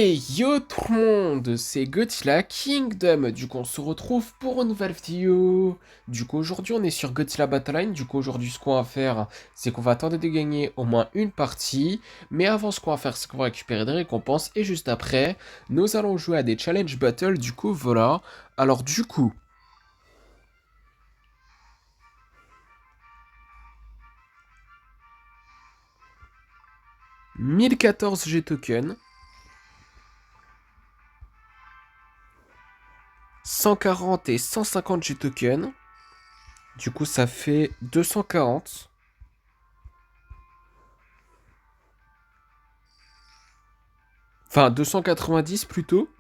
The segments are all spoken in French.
Hey yo tout le monde, c'est Godzilla Kingdom. Du coup, on se retrouve pour une nouvelle vidéo. Du coup, aujourd'hui, on est sur Godzilla Battleline. Du coup, aujourd'hui, ce qu'on va faire, c'est qu'on va tenter de gagner au moins une partie. Mais avant, ce qu'on va faire, c'est qu'on va récupérer des récompenses. Et juste après, nous allons jouer à des challenge battles. Du coup, voilà. Alors, du coup, 1014 G tokens, 140 et 150 G tokens. Du coup, ça fait 240. Enfin, 290 plutôt.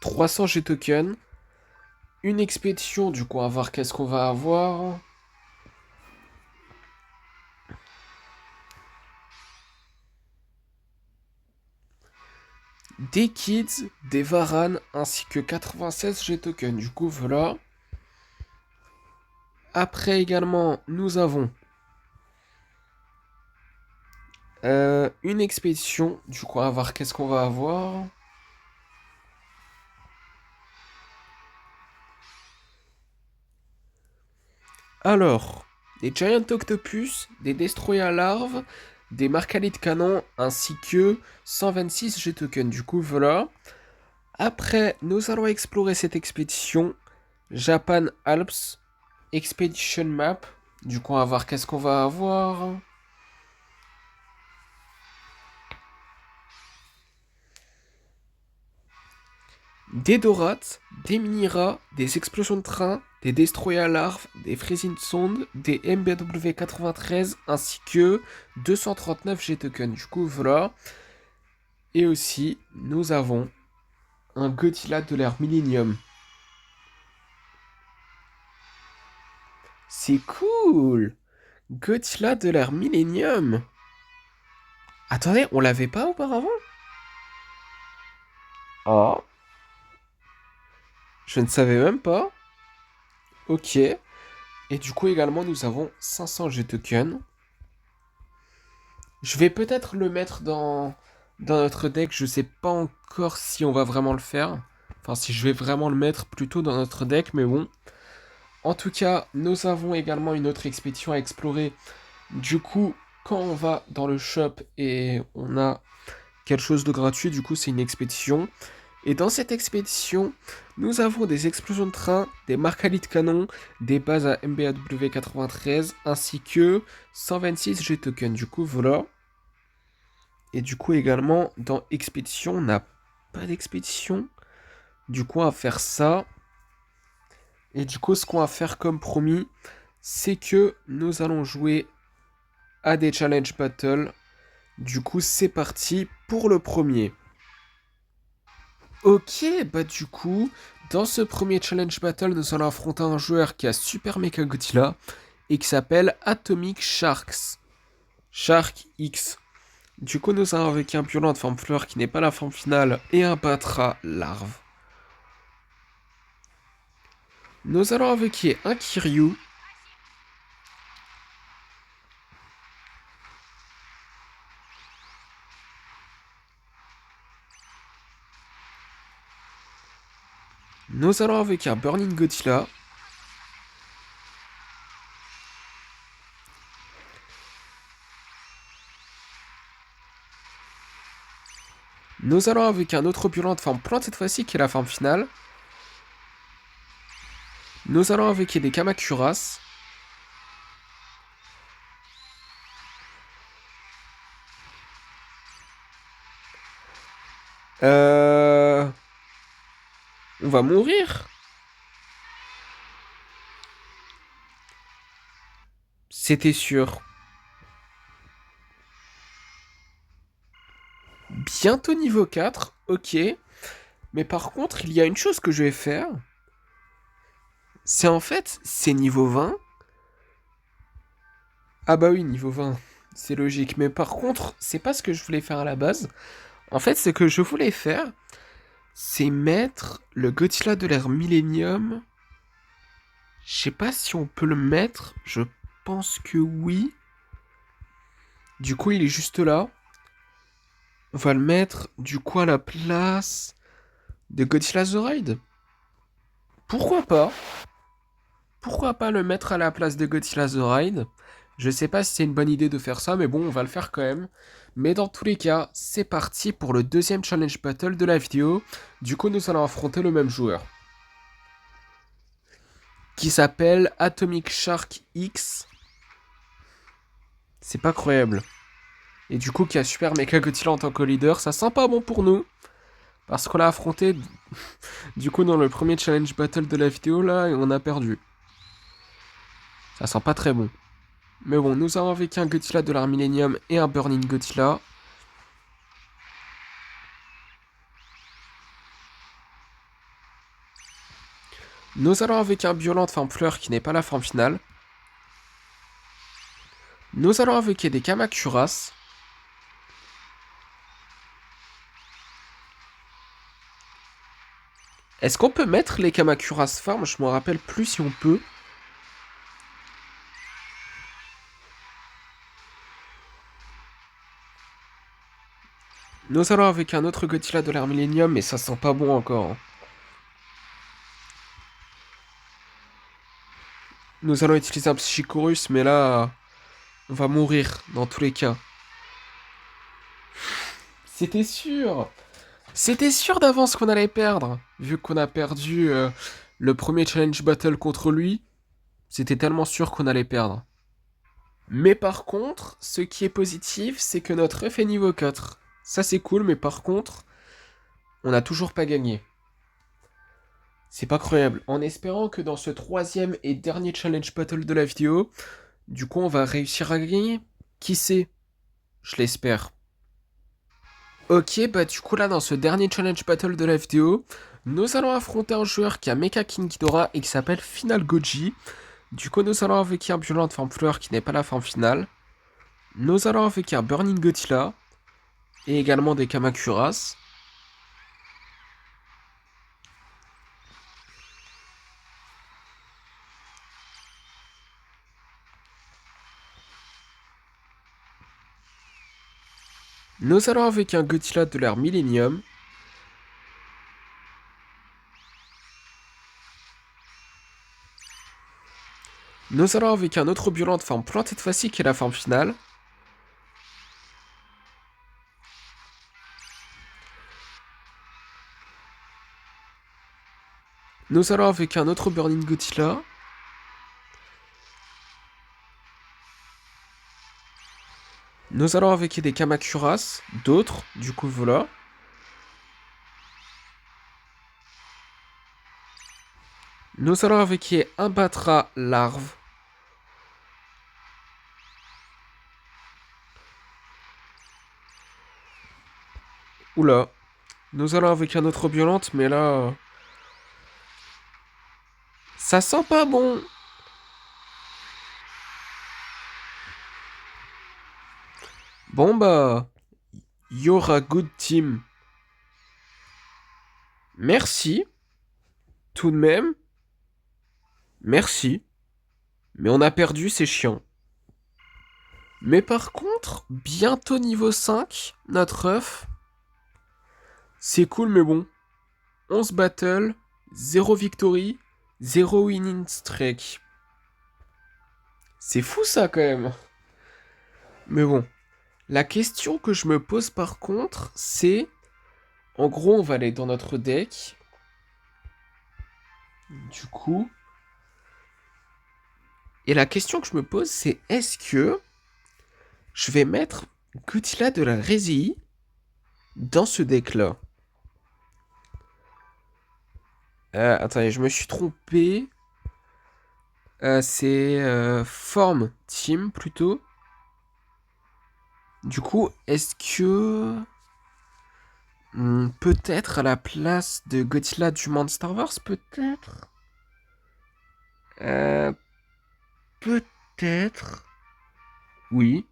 300 G tokens. Une expédition, du coup, on va voir qu'est-ce qu'on va avoir. Des kids, des varanes, ainsi que 96 G tokens. Du coup, voilà. Après également, nous avons une expédition. Du coup, on va voir qu'est-ce qu'on va avoir. Alors, des Giant Octopus, des Destroyer larves, des Marcalites canon, ainsi que 126 G tokens. Du coup, voilà. Après, nous allons explorer cette expédition. Japan Alps Expedition Map. Du coup, on va voir qu'est-ce qu'on va avoir. Des Dorates, des Mini-Rats, des explosions de train, des Destroyer larves, des Freezing Sound, des MBW 93, ainsi que 239 G tokens. Du coup, voilà. Et aussi, nous avons un Godzilla de l'ère Millennium. C'est cool! Godzilla de l'ère Millennium. Attendez, on l'avait pas auparavant? Oh, je ne savais même pas. Ok. Et du coup, également, nous avons 500 G tokens. Je vais peut-être le mettre dans notre deck. Je sais pas encore si on va vraiment le faire. Enfin, si je vais vraiment le mettre plutôt dans notre deck, mais bon. En tout cas, nous avons également une autre expédition à explorer. Du coup, quand on va dans le shop et on a quelque chose de gratuit, du coup, c'est une expédition. Et dans cette expédition, nous avons des explosions de train, des marcalites canons, des bases à MBAW 93, ainsi que 126 G tokens. Du coup, voilà. Et du coup, également, dans expédition, on n'a pas d'expédition. Du coup, on va faire ça. Et du coup, ce qu'on va faire comme promis, c'est que nous allons jouer à des challenge battles. Du coup, c'est parti pour le premier. Ok, bah du coup, dans ce premier challenge battle, nous allons affronter un joueur qui a Super Mecha Godzilla et qui s'appelle Atomic Sharks. Shark X. Du coup, nous allons avec un violent de forme fleur qui n'est pas la forme finale et un Batra larve. Nous allons invoquer un Kiryu. Nous allons invoquer un Burning Godzilla. Nous allons invoquer un autre violent de forme plante cette fois-ci qui est la forme finale. Nous allons invoquer des Kamakuras. Euh... On va mourir. C'était sûr. Bientôt niveau 4, ok. Mais par contre, il y a une chose que je vais faire. C'est en fait, c'est niveau 20. Ah bah oui, niveau 20. C'est logique. Mais par contre, c'est pas ce que je voulais faire à la base. En fait, ce que je voulais faire, c'est mettre le Godzilla de l'ère Millennium. Je sais pas si on peut le mettre. Je pense que oui. Du coup, il est juste là. On va le mettre du coup à la place de Godzilla The Ride. Pourquoi pas? Pourquoi pas le mettre à la place de Godzilla The Ride? Je sais pas si c'est une bonne idée de faire ça, mais bon, on va le faire quand même. Mais dans tous les cas, c'est parti pour le deuxième challenge battle de la vidéo. Du coup, nous allons affronter le même joueur. Qui s'appelle Atomic Shark X. C'est pas croyable. Et du coup, qui a Super Mecha Godzilla en tant que leader, ça sent pas bon pour nous. Parce qu'on l'a affronté, du coup, dans le premier challenge battle de la vidéo, là, et on a perdu. Ça sent pas très bon. Mais bon, nous avons avec un Godzilla de l'art Millennium et un Burning Godzilla. Nous allons avec un Violent forme fleur qui n'est pas la forme finale. Nous allons avec des Kamacuras. Est-ce qu'on peut mettre les Kamacuras forme? Je me rappelle plus si on peut. Nous allons avec un autre Godzilla de l'ère Millennium, mais ça sent pas bon encore. Nous allons utiliser un Psychorus, mais là, on va mourir dans tous les cas. C'était sûr! C'était sûr d'avance qu'on allait perdre. Vu qu'on a perdu le premier challenge battle contre lui, c'était tellement sûr qu'on allait perdre. Mais par contre, ce qui est positif, c'est que notre ref est niveau 4. Ça c'est cool, mais par contre, on n'a toujours pas gagné. C'est pas croyable. En espérant que dans ce troisième et dernier challenge battle de la vidéo, du coup on va réussir à gagner. Qui sait? Je l'espère. Ok, bah du coup là dans ce dernier challenge battle de la vidéo, nous allons affronter un joueur qui a Mecha King Ghidorah et qui s'appelle Final Goji. Du coup nous allons avec un Violent forme fleur qui n'est pas la forme finale. Nous allons avec un Burning Godzilla et également des Kamacuras. Nous allons avec un Godzilla de l'ère Millennium. Nous allons avec un autre Violent de forme plante cette fois-ci qui est la forme finale. Nous allons avec un autre Burning Godzilla. Nous allons avec des Kamacuras, d'autres, du coup voilà. Nous allons avec un Batra larve. Oula. Nous allons avec un autre violente, mais là... ça sent pas bon. Bon bah... You're a good team. Merci. Tout de même. Merci. Mais on a perdu, c'est chiant. Mais par contre, bientôt niveau 5, notre œuf. C'est cool, mais bon. 11 battles, 0 victory, 0 winning streak. C'est fou ça quand même. Mais bon. La question que je me pose par contre, c'est... En gros, on va aller dans notre deck. Du coup... Et la question que je me pose, c'est est-ce que je vais mettre Godzilla de la Rési dans ce deck-là? Attendez, je me suis trompé. C'est Form Team plutôt. Du coup, est-ce que... peut-être à la place de Godzilla du Monsterverse, peut-être peut-être... Oui.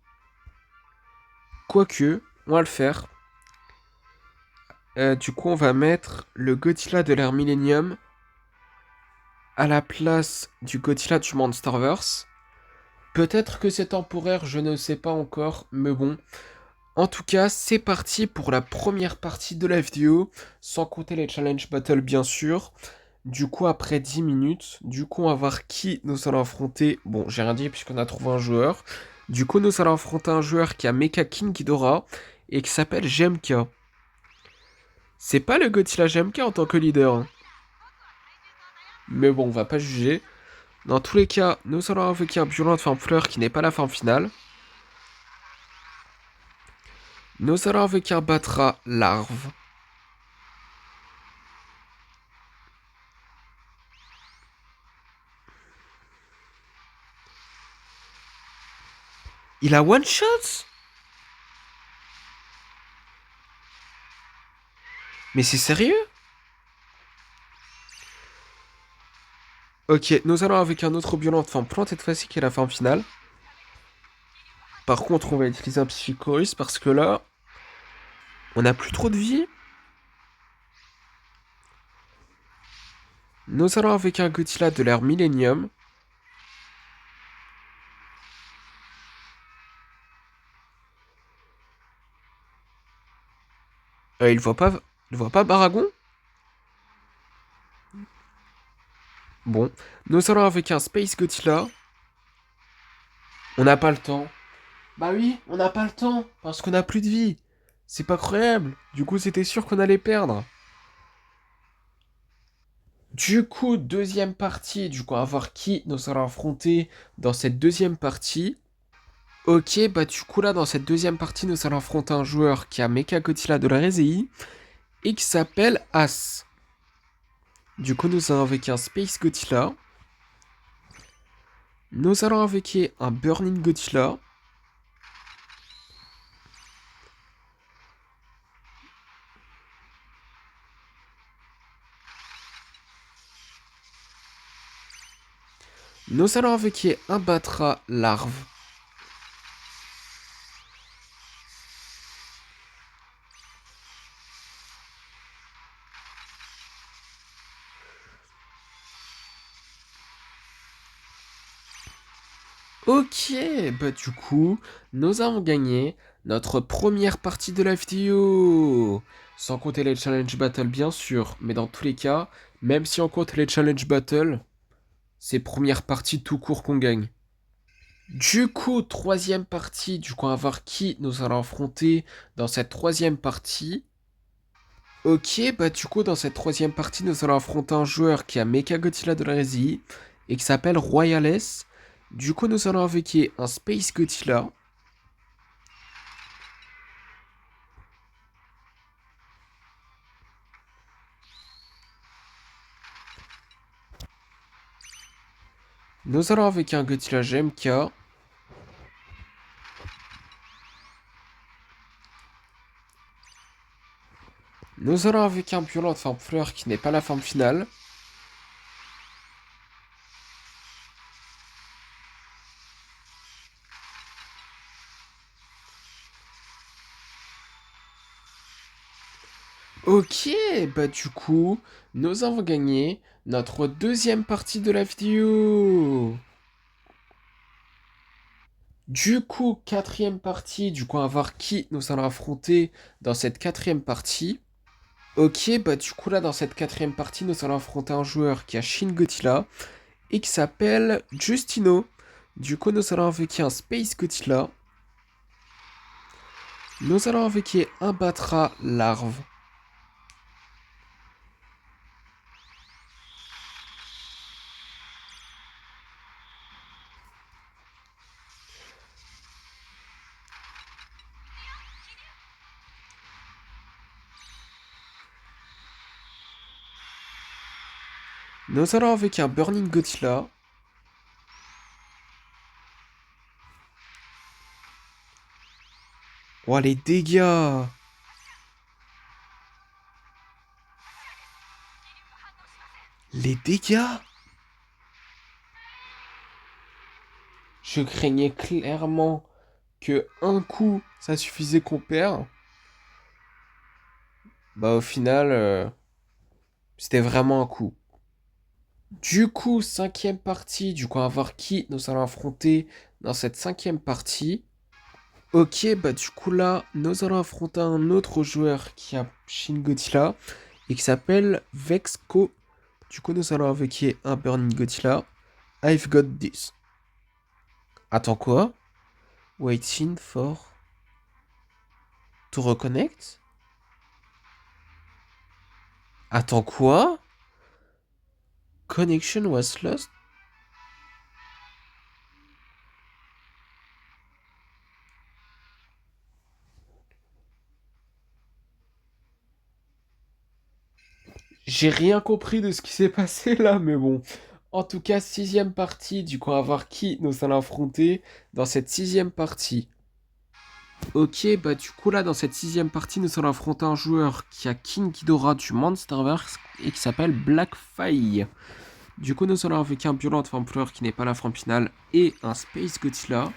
Quoique, on va le faire. Du coup, on va mettre le Godzilla de l'ère Millennium à la place du Godzilla du Monsterverse. Peut-être que c'est temporaire, je ne sais pas encore, mais bon. En tout cas, c'est parti pour la première partie de la vidéo, sans compter les challenge battle bien sûr. Du coup, après 10 minutes, on va voir qui nous allons affronter. Bon, j'ai rien dit puisqu'on a trouvé un joueur. Du coup, nous allons affronter un joueur qui a Mecha King Ghidorah et qui s'appelle GMK. C'est pas le Godzilla GMK en tant que leader, hein. Mais bon, on va pas juger. Dans tous les cas, nous allons invoquer un Violent de forme fleur qui n'est pas la forme finale. Nous allons invoquer un Batra larve. Il a one shot? Mais c'est sérieux? Ok, nous allons avec un autre violent de forme plante cette fois-ci qui est la forme finale. Par contre, on va utiliser un Psychorus parce que là, on n'a plus trop de vie. Nous allons avec un Godzilla de l'ère Millennium. Il voit pas Baragon? Bon, nous allons avec un Space Godzilla. On n'a pas le temps. Bah oui, on n'a pas le temps parce qu'on n'a plus de vie. C'est pas croyable. Du coup, c'était sûr qu'on allait perdre. Du coup, deuxième partie. Du coup, on va voir qui nous allons affronter dans cette deuxième partie. Ok, bah du coup là dans cette deuxième partie nous allons affronter un joueur qui a Mechagodzilla de la Rezei et qui s'appelle As. Du coup nous allons avec un Space Godzilla. Nous allons avec un Burning Godzilla. Nous allons avec un Batra larve. Ok, bah du coup, nous avons gagné notre première partie de la vidéo. Sans compter les challenge battle bien sûr, mais dans tous les cas, même si on compte les challenge battle, c'est première partie tout court qu'on gagne. Du coup, troisième partie, on va voir qui nous allons affronter dans cette troisième partie. Ok, bah du coup, dans cette troisième partie, nous allons affronter un joueur qui a Mechagodzilla de la Rezei et qui s'appelle Royales. Du coup, nous allons invoquer un Space Godzilla. Nous allons invoquer un Godzilla GMK. Nous allons invoquer un violent de forme fleur qui n'est pas la forme finale. Ok, bah du coup, nous avons gagné notre deuxième partie de la vidéo. Du coup, quatrième partie, on va voir qui nous allons affronter dans cette quatrième partie. Ok, bah du coup là, dans cette quatrième partie, nous allons affronter un joueur qui a Shin Godzilla et qui s'appelle Justino. Du coup, nous allons invoquer un Space Godzilla. Nous allons invoquer un Batra larve. Nous allons invoquer un Burning Godzilla. Oh, les dégâts! Les dégâts! Je craignais clairement que un coup, ça suffisait qu'on perd. Bah au final, c'était vraiment un coup. Du coup, cinquième partie, on va voir qui nous allons affronter dans cette cinquième partie. Ok, bah du coup là, nous allons affronter un autre joueur qui a Shin Godzilla et qui s'appelle Vexco. Du coup, nous allons invoquer un Burning Godzilla. I've got this. Attends quoi? Waiting for to reconnect? Attends quoi? Connection was lost? J'ai rien compris de ce qui s'est passé là, mais bon. En tout cas, sixième partie, du coup, on va voir qui nous allons affronter dans cette sixième partie. Ok, bah du coup là, dans cette sixième partie, nous allons affronter un joueur qui a King Ghidorah du Monsterverse et qui s'appelle Blackfire. Du coup, nous allons avec un Violent Vampire qui n'est pas la forme finale et un Space Godzilla.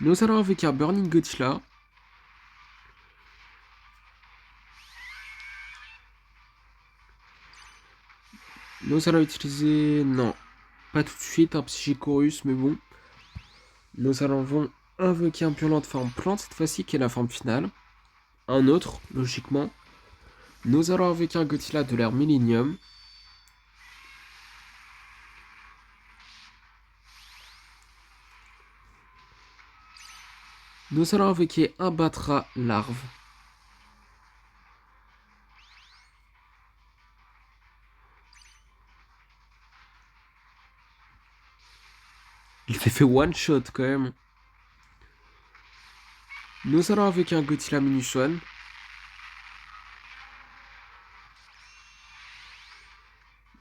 Nous allons avec un Burning Godzilla. Nous allons utiliser... Non, pas tout de suite, un Psychicorus, mais bon. Nous allons invoquer un Violent forme plante, cette fois-ci, qui est la forme finale. Un autre, logiquement. Nous allons avec un Godzilla de l'ère Millennium. Nous allons invoquer un Batra larve. Il fait one shot quand même. Nous allons avec un Godzilla Minusuan.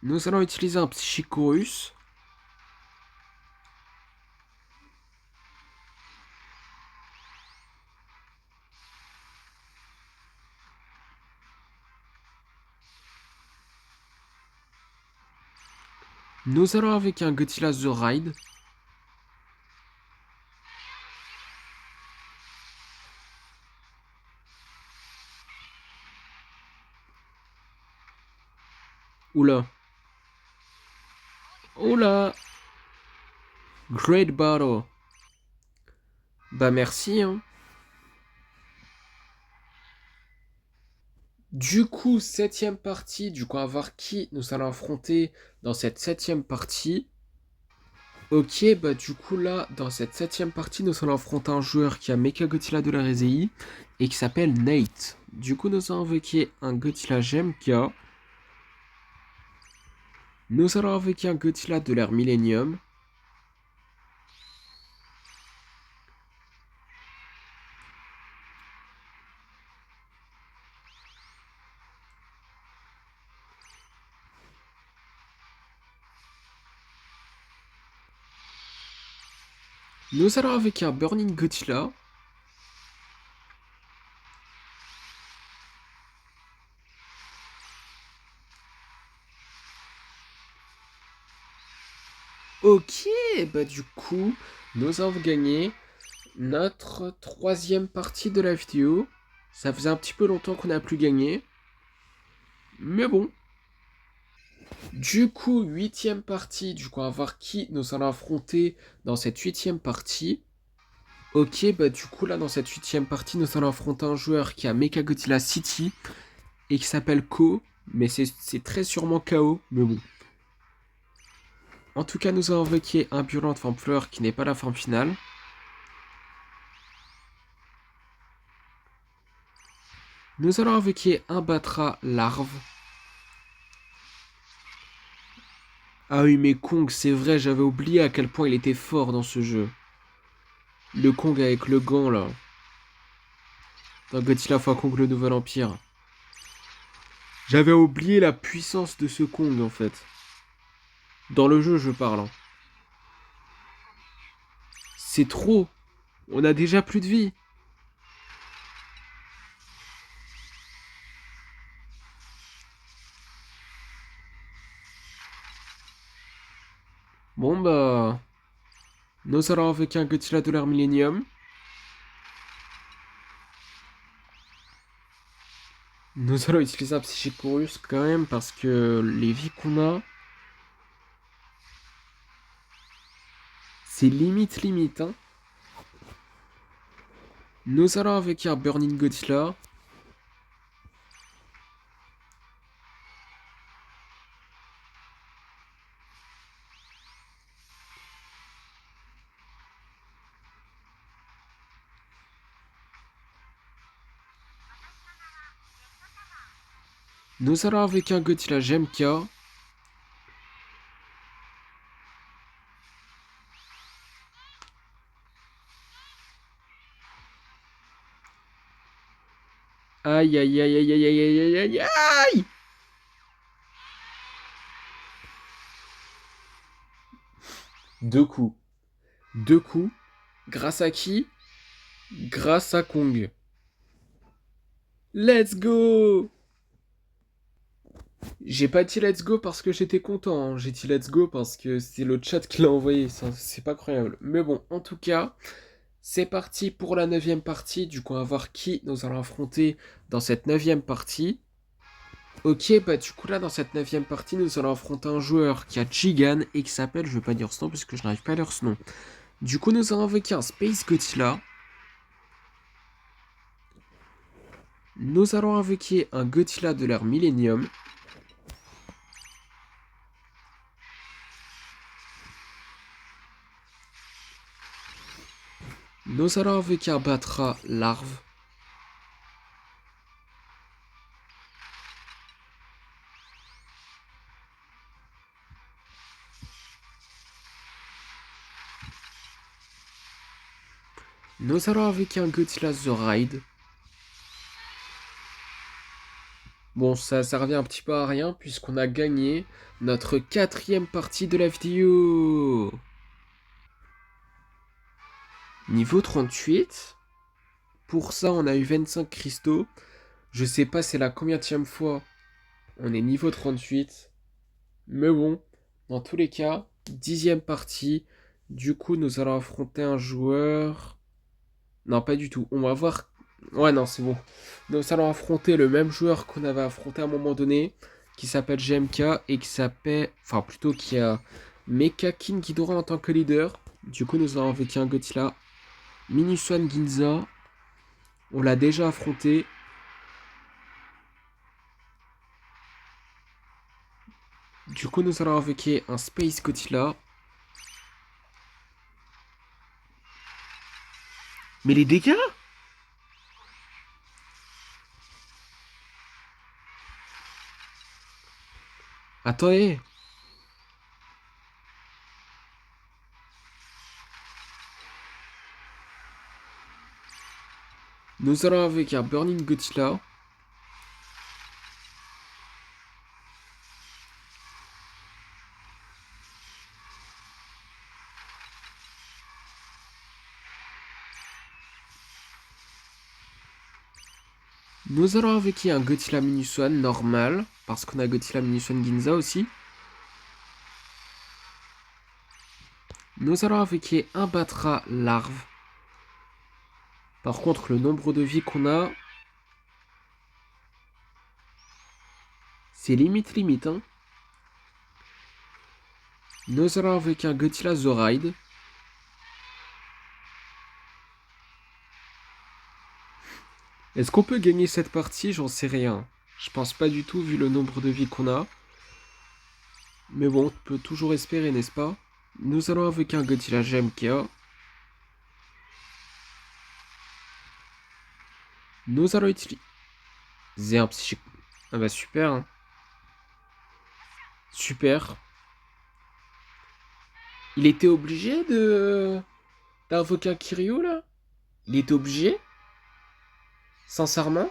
Nous allons utiliser un Psychicorus. Nous allons avec un Godzilla The Ride. Oula. Oula. Great Battle. Bah merci hein. Du coup, septième partie. Du coup, on va voir qui nous allons affronter dans cette septième partie. Ok, bah du coup là, dans cette septième partie, nous allons affronter un joueur qui a Mecha Godzilla de la Rezei et qui s'appelle Nate. Du coup, nous allons invoquer un Godzilla GMK. Nous allons invoquer un Godzilla de l'ère Millennium. Nous allons invoquer un Burning Godzilla. Ok, bah du coup, nous avons gagné notre troisième partie de la vidéo. Ça faisait un petit peu longtemps qu'on n'a plus gagné. Mais bon. Du coup, huitième partie. Du coup, on va voir qui nous allons affronter dans cette huitième partie. Ok, bah du coup, là, dans cette huitième partie, nous allons affronter un joueur qui a Mechagodzilla City et qui s'appelle Ko. Mais c'est très sûrement KO, mais bon. En tout cas, nous allons invoquer un Violent Vampire qui n'est pas la forme finale. Nous allons invoquer un Batra larve. Ah oui, mais Kong, c'est vrai, j'avais oublié à quel point il était fort dans ce jeu. Le Kong avec le gant, là. Dans Godzilla x Kong, le Nouvel Empire. J'avais oublié la puissance de ce Kong, en fait. Dans le jeu, je parle. Hein. C'est trop. On a déjà plus de vie. Bon, bah... Nous allons avec un Godzilla de l'ère Millennium. Nous allons utiliser un Psychicorus quand même parce que les vies qu'on a, c'est limite, hein. Nous allons avec un Burning Godzilla. Nous allons avec un Godzilla GMK. Aïe aïe aïe aïe aïe aïe aïe aïe aïe aïe. Deux coups. Deux coups. Grâce à qui? Grâce à Kong. Let's go! J'ai pas dit let's go parce que j'étais content, hein. J'ai dit let's go parce que c'est le chat qui l'a envoyé. C'est pas croyable. Mais bon, en tout cas, c'est parti pour la 9ème partie. Du coup, on va voir qui nous allons affronter dans cette 9ème partie. Ok, bah du coup là, dans cette 9ème partie, nous allons affronter un joueur qui a Gigan et qui s'appelle, je vais pas dire ce nom parce que je n'arrive pas à lire ce nom. Du coup, nous allons invoquer un Space Godzilla. Nous allons invoquer un Godzilla de l'ère Millennium. Nous allons invoquer un Batra larve. Nous allons invoquer un Godzilla The Ride. Bon, ça revient un petit peu à rien puisqu'on a gagné notre 4ème partie de la vidéo. Niveau 38. Pour ça, on a eu 25 cristaux. Je sais pas c'est la combienième fois on est niveau 38. Mais bon, dans tous les cas, 10ème partie. Du coup, nous allons affronter un joueur... Non, pas du tout. On va voir... Ouais, non, c'est bon. Nous allons affronter le même joueur qu'on avait affronté à un moment donné, qui s'appelle GMK et qui s'appelle... Enfin, plutôt qui a Mecha King Ghidorah en tant que leader. Du coup, nous allons avec un Godzilla. Minuswan Ginza. On l'a déjà affronté. Du coup, nous allons invoquer un Space Godzilla. Mais les dégâts? Attendez. Nous allons avec un Burning Godzilla. Nous allons invoquer un Godzilla Minuswan normal, parce qu'on a Godzilla Minuswan Ginza aussi. Nous allons invoquer un Batra larve. Par contre, le nombre de vies qu'on a, c'est limite, hein. Nous allons invoquer un Godzilla The Ride. Est-ce qu'on peut gagner cette partie? J'en sais rien. Je pense pas du tout vu le nombre de vies qu'on a. Mais bon, on peut toujours espérer, n'est-ce pas? Nous allons invoquer un Godzilla GMK. Nous allons utiliser un psychique. Ah bah super, hein. Super. Il était obligé d'invoquer un Kiryu là? Il était obligé? Sincèrement?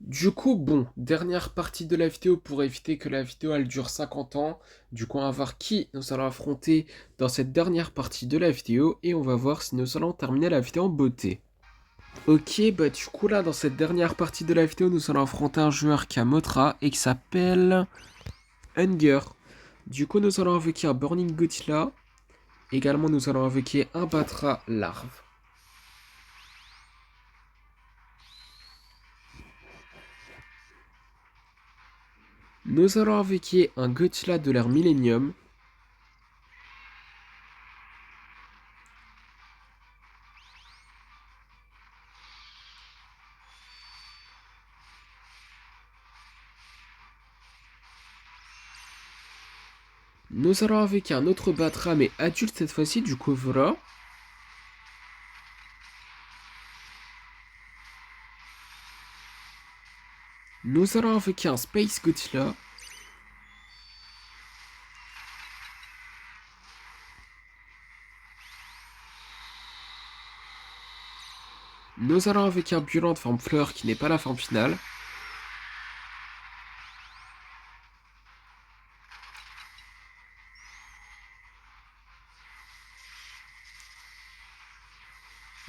Du coup, bon, dernière partie de la vidéo pour éviter que la vidéo elle dure 50 ans. Du coup, on va voir qui nous allons affronter dans cette dernière partie de la vidéo et on va voir si nous allons terminer la vidéo en beauté. Ok, bah du coup là, dans cette dernière partie de la vidéo, nous allons affronter un joueur qui a Motra et qui s'appelle Hunger. Du coup, nous allons invoquer un Burning Godzilla. Également, nous allons invoquer un Batra larve. Nous allons invoquer un Godzilla de l'ère Millennium. Nous allons invoquer un autre Batra, mais adulte cette fois-ci, du coup voilà. Nous allons invoquer un Space Godzilla. Nous allons invoquer un Violent de forme fleur qui n'est pas la forme finale.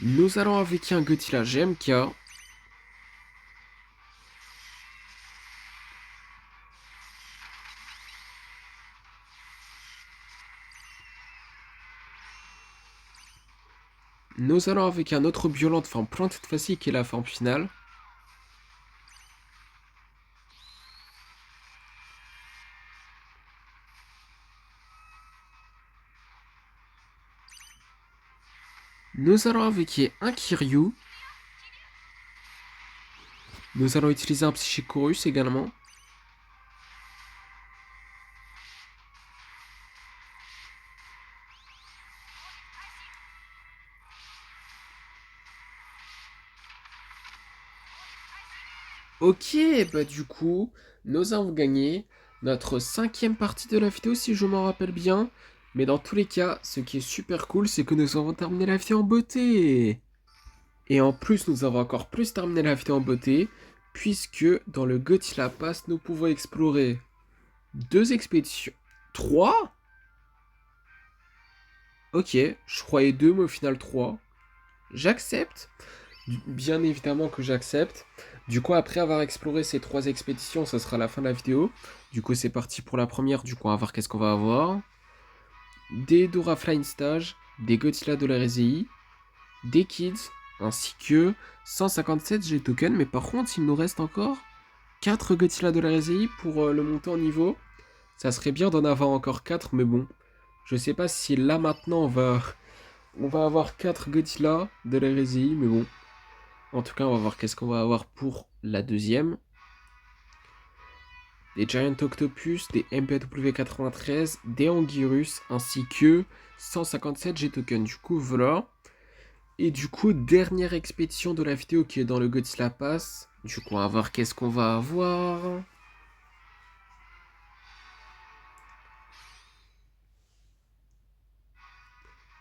Nous allons invoquer un Godzilla GMK. Nous allons avec un autre violent de forme plante cette fois-ci qui est la forme finale. Nous allons invoquer un Kiryu. Nous allons utiliser un Psychicorus également. Ok, bah du coup, nous avons gagné notre 5e partie de la vidéo si je m'en rappelle bien. Mais dans tous les cas, ce qui est super cool, c'est que nous avons terminé la vidéo en beauté. Et en plus, nous avons encore plus terminé la vidéo en beauté, puisque dans le Godzilla Pass, nous pouvons explorer 2 expéditions. 3? Ok, je croyais 2, mais au final 3. J'accepte. Bien évidemment que j'accepte. Du coup, après avoir exploré ces 3 expéditions, ça sera la fin de la vidéo. Du coup, c'est parti pour la première. Du coup, on va voir qu'est-ce qu'on va avoir. Des Dora Flying Stage, des Godzilla de la RSI, des Kids, ainsi que 157 G-Tokens. Mais par contre, il nous reste encore 4 Godzilla de la RSI pour le monter en niveau. Ça serait bien d'en avoir encore 4, mais bon. Je sais pas si là maintenant on va avoir 4 Godzilla de la RSI, mais bon. En tout cas, on va voir qu'est-ce qu'on va avoir pour la deuxième. Des Giant Octopus, des MPW93, des Anguirus, ainsi que 157 G-Tokens. Du coup, voilà. Et du coup, dernière expédition de la vidéo qui est dans le Godzilla Pass. Du coup, on va voir qu'est-ce qu'on va avoir.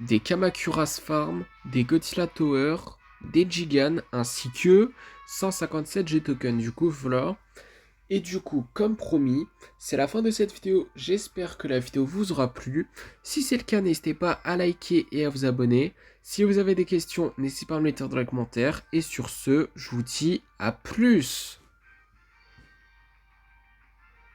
Des Kamacuras Farm, des Godzilla Tower, des Gigan, ainsi que 157 G-Tokens. Du coup, voilà. Et du coup, comme promis, c'est la fin de cette vidéo. J'espère que la vidéo vous aura plu. Si c'est le cas, n'hésitez pas à liker et à vous abonner. Si vous avez des questions, n'hésitez pas à me les dire dans les commentaires. Et sur ce, je vous dis à plus.